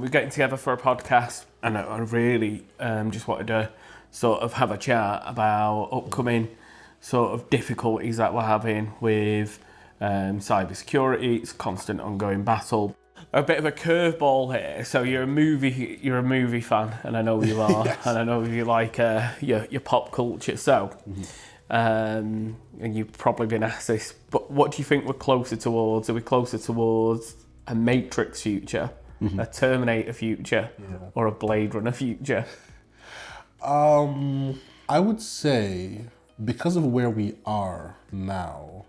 We're getting together for a podcast, and I really just wanted to sort of have a chat about upcoming sort of difficulties that we're having with cybersecurity. It's a constant ongoing battle. A bit of a curveball here. So you're a movie fan, and I know you are, yes. And I know you like your pop culture. So, and you've probably been asked this, but what do you think we're closer towards? Are we closer towards a Matrix future, a Terminator future, or a Blade Runner future? I would say, because of where we are now,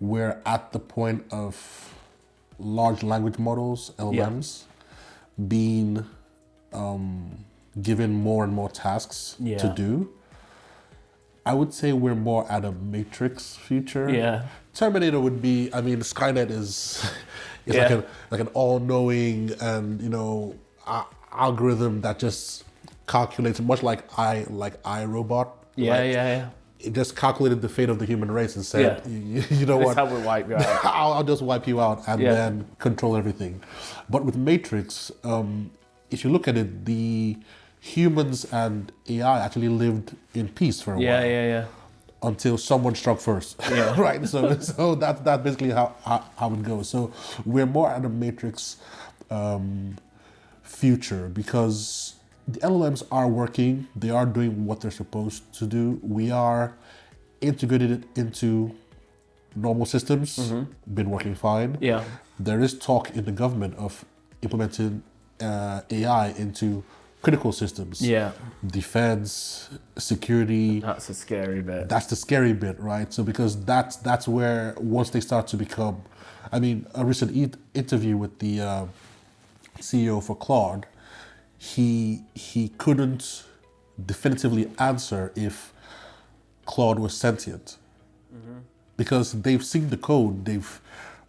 we're at the point of large language models, LLMs, being given more and more tasks to do. I would say we're more at a Matrix future. Yeah. Terminator would be, I mean, Skynet is like an all-knowing and, algorithm that just calculates, much like iRobot. Yeah. It just calculated the fate of the human race and said, you know what? That's how we wipe you out. I'll just wipe you out and then control everything. But with Matrix, if you look at it, the humans and AI actually lived in peace for a while. Yeah. Until someone struck first. Yeah. Right? So that's basically how it goes. So we're more at a Matrix future because the LLMs are working. They are doing what they're supposed to do. We are integrated it into normal systems. Been working fine. Yeah. There is talk in the government of implementing AI into critical systems. Yeah. Defense, security. That's a scary bit. That's the scary bit, right? So because that's where, once they start to become, I mean, a recent interview with the CEO for Claude, he couldn't definitively answer if Claude was sentient, because they've seen the code.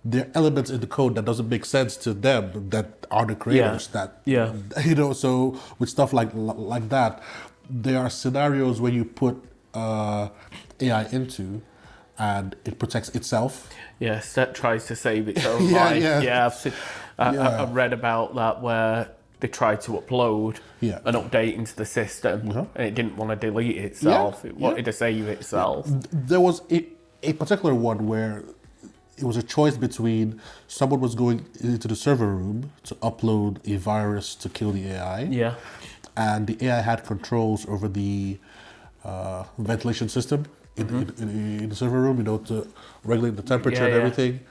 There are elements in the code that doesn't make sense to them, that are the creators. So with stuff like that, there are scenarios where you put AI into, and it protects itself. Yes, that tries to save its own life. Yeah, I've read about that where they tried to upload an update into the system, and it didn't want to delete itself. It wanted to save itself. There was a particular one where it was a choice between someone was going into the server room to upload a virus to kill the AI. Yeah. And the AI had controls over the ventilation system in the server room, to regulate the temperature and everything.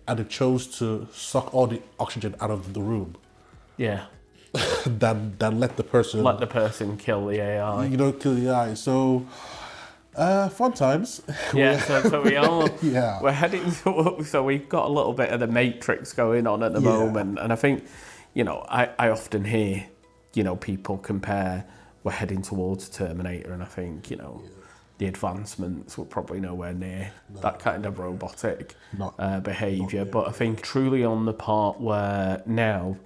And it chose to suck all the oxygen out of the room. Yeah. than let the person kill the AI. Kill the AI. So fun times. Yeah, so we are. Yeah. We're heading so we've got a little bit of the Matrix going on at the moment, and I think, I often hear, people compare we're heading towards Terminator, and I think, the advancements were probably nowhere near that kind of robotic behaviour. But I think truly on the part where now,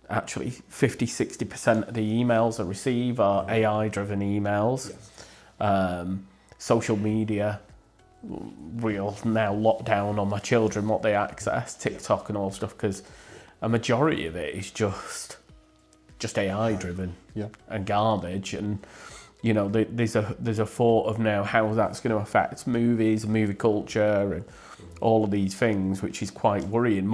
actually 50-60% of the emails I receive are AI-driven emails. Social media, we'll now lock down on my children what they access, TikTok and all stuff, because a majority of it is just AI-driven and garbage. And there's a thought of now how that's going to affect movies, movie culture, and all of these things, which is quite worrying.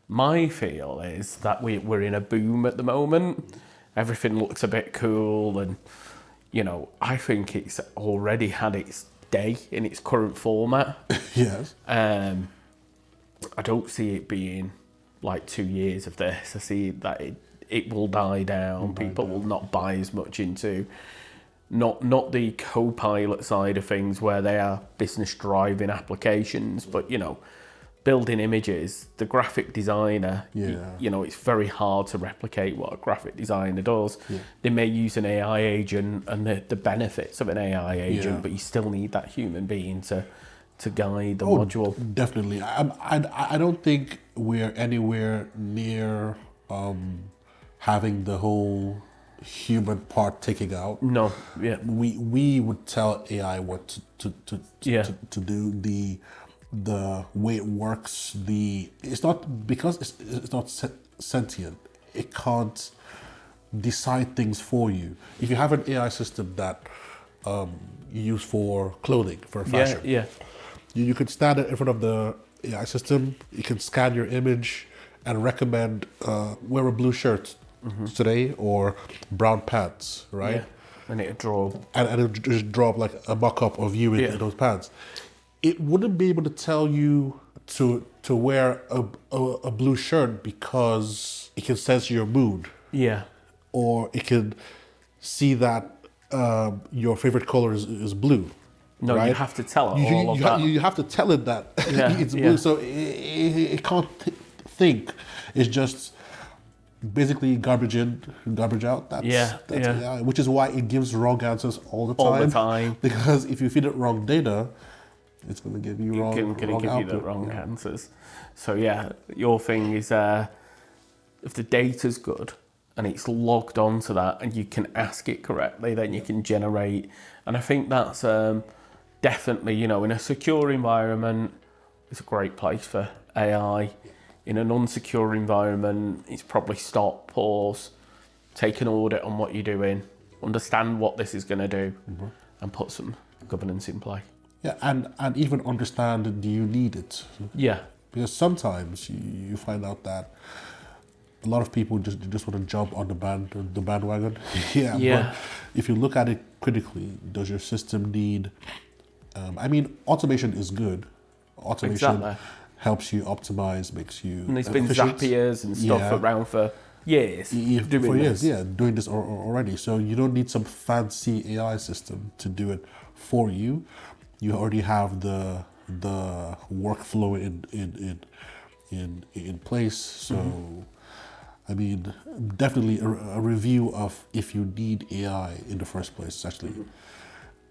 My feel is that we're in a boom at the moment. Everything looks a bit cool, and I think it's already had its day in its current format. Yes. I don't see it being like 2 years of this. I see that it will die down. People will not buy as much into not the co-pilot side of things where they are business driving applications, but building images, the graphic designer, it's very hard to replicate what a graphic designer does. Yeah. They may use an AI agent and the benefits of an AI agent, but you still need that human being to guide the module. Definitely. I don't think we're anywhere near having the whole human part taken out. No, yeah. We would tell AI what to do. The way it works, it's not because it's not sentient. it can't decide things for you. If you have an AI system that you use for clothing, for fashion, Yeah. you could stand in front of the AI system, you can scan your image and recommend wear a blue shirt today or brown pants, right? Yeah. And it'd draw. And it would just draw up like a mock-up of you in those pants. It wouldn't be able to tell you to wear a blue shirt because it can sense your mood. Yeah. Or it can see that your favorite color is blue. No, right? you have to tell it all of that. You have to tell it that it's blue. So it can't think. It's just basically garbage in, garbage out. That's AI, which is why it gives wrong answers all the time. All the time. Because if you feed it wrong data, it's going to give you wrong output. You the wrong answers. So yeah, your thing is if the data's good and it's logged onto that and you can ask it correctly, then you can generate. And I think that's definitely, in a secure environment, it's a great place for AI. In an unsecure environment, it's probably stop, pause, take an audit on what you're doing, understand what this is going to do, and put some governance in play. Yeah, and even understand, do you need it? Yeah. Because sometimes you find out that a lot of people just want to jump on the bandwagon. But if you look at it critically, does your system need... automation is good. Automation helps you optimize, makes you And there's been Zappiers and stuff around for years. Doing this already. So you don't need some fancy AI system to do it for you. You already have the workflow in place. So definitely a review of if you need AI in the first place is actually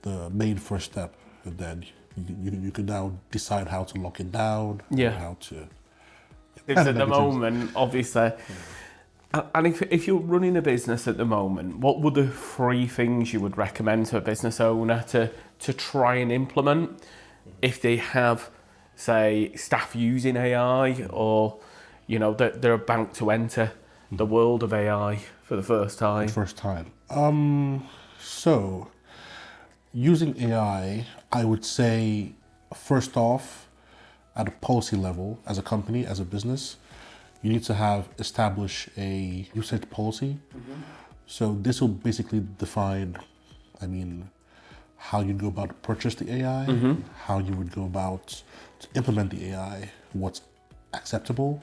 the main first step, and then you can now decide how to lock it down, how to... Because at the moment, obviously, and if you're running a business at the moment, what were the 3 things you would recommend to a business owner to try and implement if they have, say, staff using AI, or, they're about to enter the world of AI for the first time? So, using AI, I would say, first off, at a policy level, as a company, as a business, you need to have established a usage policy. So this will basically define, how you go about to purchase the AI, how you would go about to implement the AI, what's acceptable,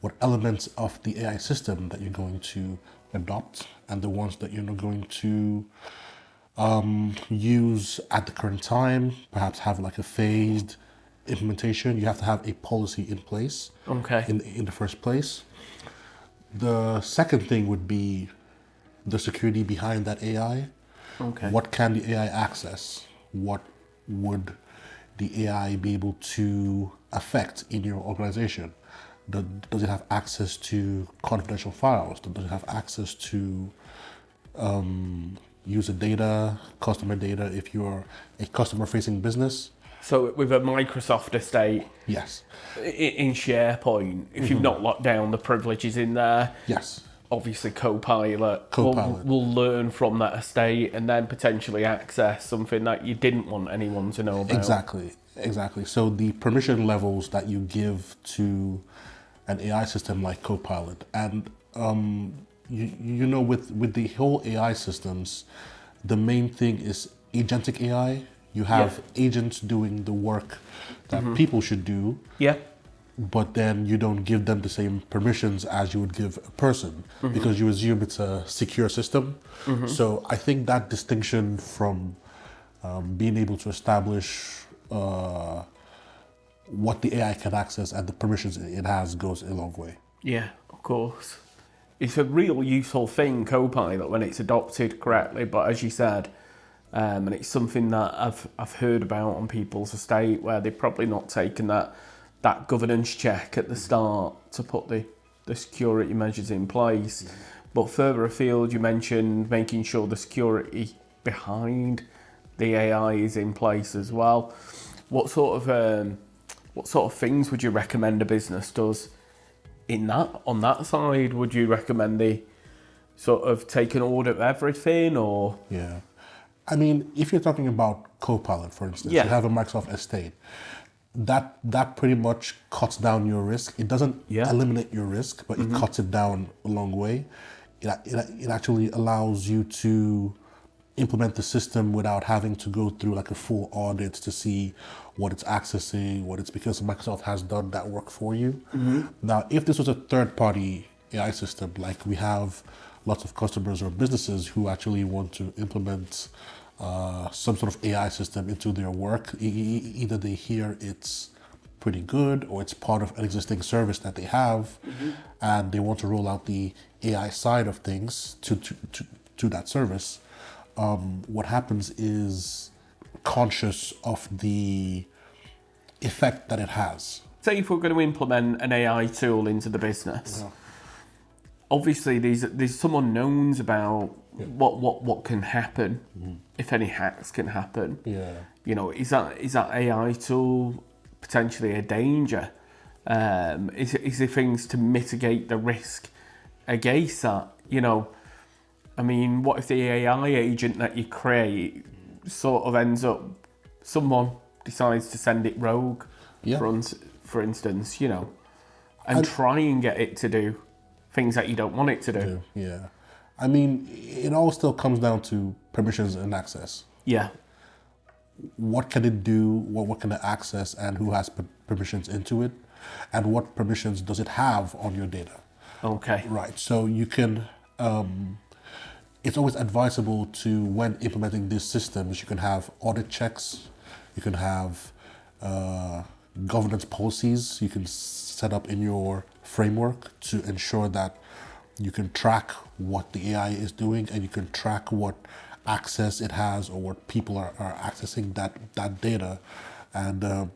what elements of the AI system that you're going to adopt, and the ones that you're not going to use at the current time, perhaps have like a phased implementation. You have to have a policy in place in the first place. The second thing would be the security behind that AI. What can the AI access? What would the AI be able to affect in your organization? Does it have access to confidential files? Does it have access to user data, customer data, if you're a customer-facing business? So with a Microsoft estate, yes, in SharePoint, if you've not locked down the privileges in there, yes, obviously Copilot. Will learn from that estate and then potentially access something that you didn't want anyone to know about. Exactly. So the permission levels that you give to an AI system like Copilot, and with the whole AI systems, the main thing is agentic AI. You have agents doing the work that people should do. But then you don't give them the same permissions as you would give a person, because you assume it's a secure system. So I think that distinction from being able to establish what the AI can access and the permissions it has goes a long way. Yeah, of course. It's a real useful thing, Copilot, when it's adopted correctly. But as you said, and it's something that I've heard about on people's estate where they've probably not taken that governance check at the start to put the security measures in place. But further afield, you mentioned making sure the security behind the AI is in place as well. What sort of things would you recommend a business does on that side, would you recommend they sort of take an audit of everything, or? Yeah. I mean, if you're talking about Copilot, for instance, Yeah. you have a Microsoft estate. That pretty much cuts down your risk. It doesn't eliminate your risk, but it cuts it down a long way. It actually allows you to implement the system without having to go through like a full audit to see what it's accessing, what it's, because Microsoft has done that work for you. Now, if this was a third-party AI system, like we have lots of customers or businesses who actually want to implement some sort of AI system into their work, either they hear it's pretty good or it's part of an existing service that they have, and they want to roll out the AI side of things to that service. What happens is conscious of the effect that it has. Say if we're going to implement an AI tool into the business, obviously there's some unknowns about what can happen, if any hacks can happen. You know, is that AI tool potentially a danger? Is there things to mitigate the risk against that? You know, I mean, what if the AI agent that you create sort of ends up, someone decides to send it rogue, for instance, you know, and try and get it to do things that you don't want it to do. Yeah. I mean, it all still comes down to permissions and access. Yeah. What can it do? What can it access, and who has permissions into it? And what permissions does it have on your data? Okay. Right. So you can, it's always advisable to, when implementing these systems, you can have audit checks, you can have governance policies you can set up in your framework to ensure that you can track what the AI is doing, and you can track what access it has or what people are accessing that data, and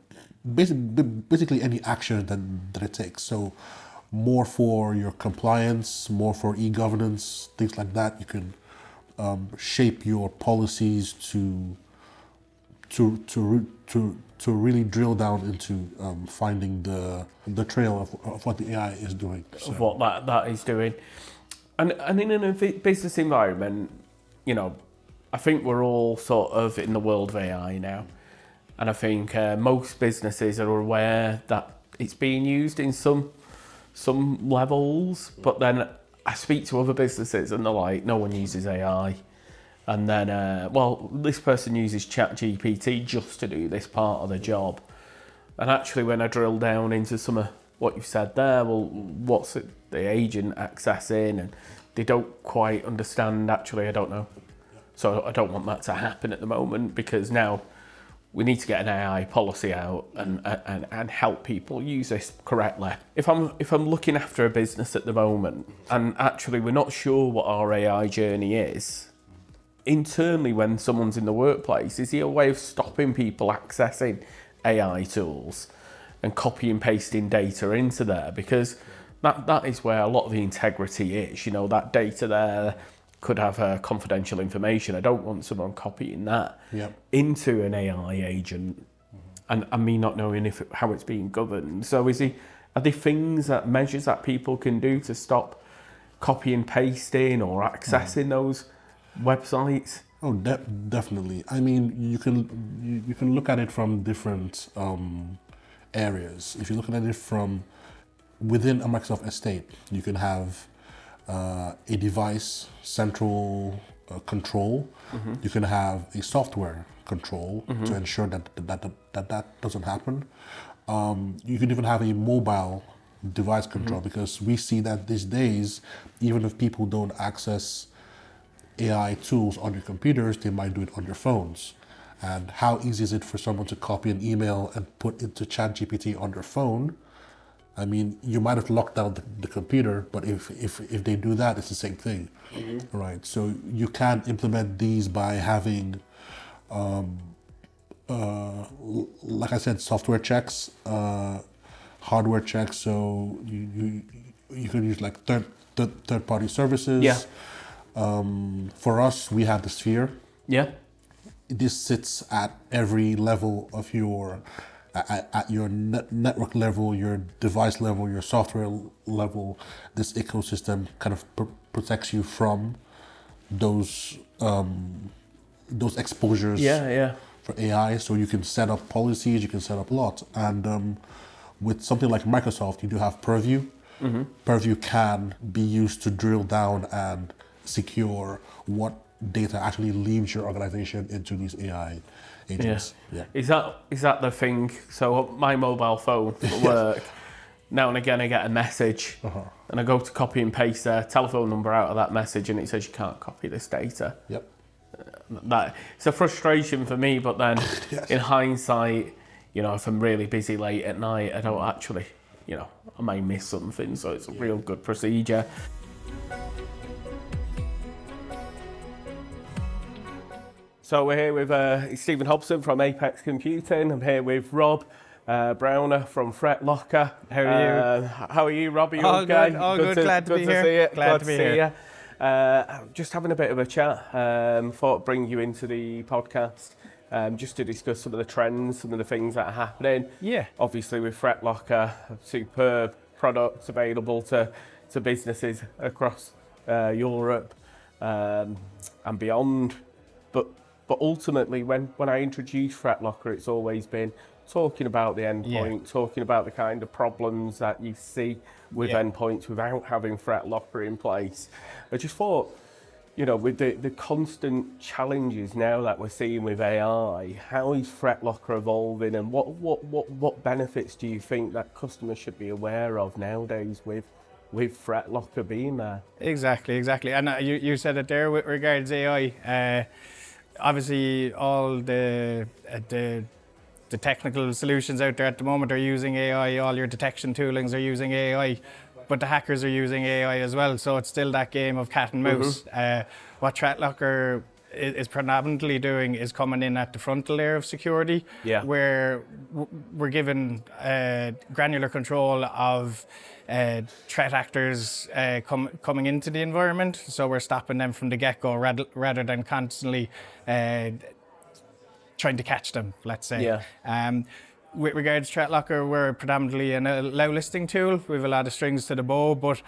basically any action that it takes. So more for your compliance, more for e-governance, things like that. You can shape your policies to really drill down into finding the trail of what the AI is doing. So. Of what that is doing. And in a business environment, you know, I think we're all sort of in the world of AI now. And I think most businesses are aware that it's being used in some levels, but then I speak to other businesses and they're like, no one uses AI. And then, this person uses ChatGPT just to do this part of the job. And actually, when I drill down into some of what you've said there, well, what's the agent accessing? And they don't quite understand, actually, I don't know. So I don't want that to happen at the moment, because now we need to get an AI policy out and help people use this correctly. If I'm looking after a business at the moment, and actually we're not sure what our AI journey is, internally when someone's in the workplace, is there a way of stopping people accessing AI tools and copy and pasting data into there? Because that is where a lot of the integrity is. You know, that data there could have confidential information. I don't want someone copying that into an AI agent, and me not knowing how it's being governed. So are there things, measures that people can do to stop copy and pasting or accessing those websites? Oh, definitely. I mean, you can look at it from different areas. If you look at it from within a Microsoft estate, you can have a device central control. You can have a software control to ensure that doesn't happen. You can even have a mobile device control, because we see that these days, even if people don't access AI tools on your computers, they might do it on your phones. And how easy is it for someone to copy an email and put into ChatGPT on their phone? I mean, you might have locked out the computer, but if they do that, it's the same thing, right? So you can implement these by having, like I said, software checks, hardware checks. So you can use like third party services. Yeah. For us, we have the Sphere. Yeah. This sits at every level of your at your network level, your device level, your software level, this ecosystem kind of protects you from those exposures for AI. So you can set up policies, you can set up lots. And with something like Microsoft, you do have Purview. Mm-hmm. Purview can be used to drill down and secure what data actually leaves your organization into these AI agents. Yeah. Is that the thing? So my mobile phone for work, now and again I get a message and I go to copy and paste their telephone number out of that message and it says you can't copy this data. Yep. That it's a frustration for me, but then Yes. in hindsight, if I'm really busy late at night, I don't actually, I may miss something, so it's a real good procedure. So we're here with Stephen Hobson from Apex Computing. I'm here with Rob Browner from Threat Locker. How are you? How are you, Rob? Are you all okay? Good. All good. Glad to be here. See you. Glad to be here. Just having a bit of a chat. Thought I'd bring you into the podcast just to discuss some of the trends, some of the things that are happening. Yeah. Obviously with Threat Locker, superb products available to businesses across Europe and beyond. But ultimately, when I introduce Threat Locker, it's always been talking about the endpoint, talking about the kind of problems that you see with endpoints without having Threat Locker in place. I just thought, with the constant challenges now that we're seeing with AI, how is Threat Locker evolving, and what benefits do you think that customers should be aware of nowadays with Threat Locker being there? Exactly. And you said it there with regards to AI. Obviously, all the technical solutions out there at the moment are using AI. All your detection toolings are using AI, but the hackers are using AI as well. So it's still that game of cat and mouse. What Threat Locker is predominantly doing is coming in at the frontal layer of security, where we're given granular control of threat actors coming into the environment. So we're stopping them from the get-go rather than constantly trying to catch them, let's say. With regards to Threat Locker, we're predominantly an allow listing tool. We have a lot of strings to the bow, but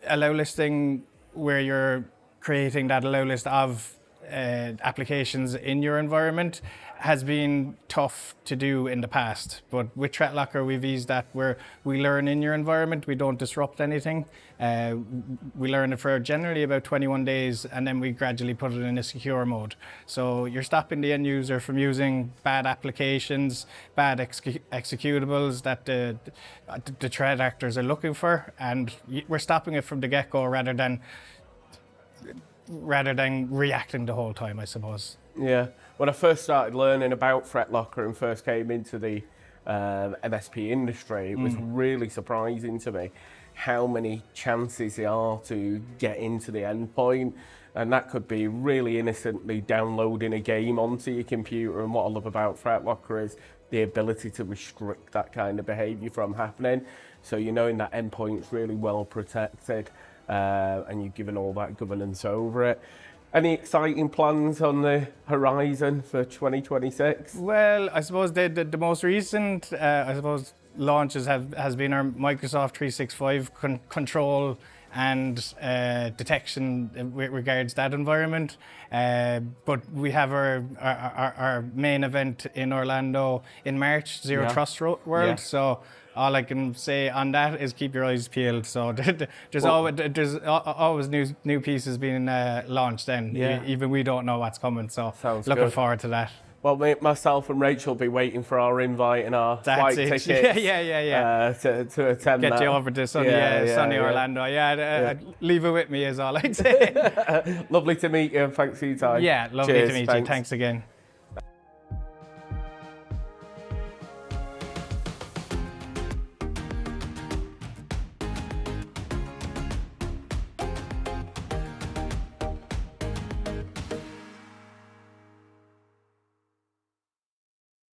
allow listing, where you're creating that allow list of applications in your environment, has been tough to do in the past. But with Threat Locker, we've eased that, where we learn in your environment, we don't disrupt anything. We learn it for generally about 21 days, and then we gradually put it in a secure mode. So you're stopping the end user from using bad applications, bad executables that the threat actors are looking for, and we're stopping it from the get-go rather than reacting the whole time, I suppose. Yeah. When I first started learning about Threat Locker and first came into the MSP industry, it was really surprising to me how many chances there are to get into the endpoint. And that could be really innocently downloading a game onto your computer. And what I love about Threat Locker is the ability to restrict that kind of behaviour from happening. So knowing that endpoint's really well protected, and you've given all that governance over it. Any exciting plans on the horizon for 2026? Well, I suppose the most recent, launches has been our Microsoft 365 control and detection with regards to that environment. But we have our main event in Orlando in March, Zero Trust World. Yeah. So all I can say on that is keep your eyes peeled. So there's always new pieces being launched then. Even we don't know what's coming. So looking forward to that. Well, myself and Rachel will be waiting for our invite and our flight tickets. To attend Get you over to sunny Orlando. Leave it with me is all I'd say. Lovely to meet you, and thanks for your time. Yeah, lovely to meet you. Thanks again.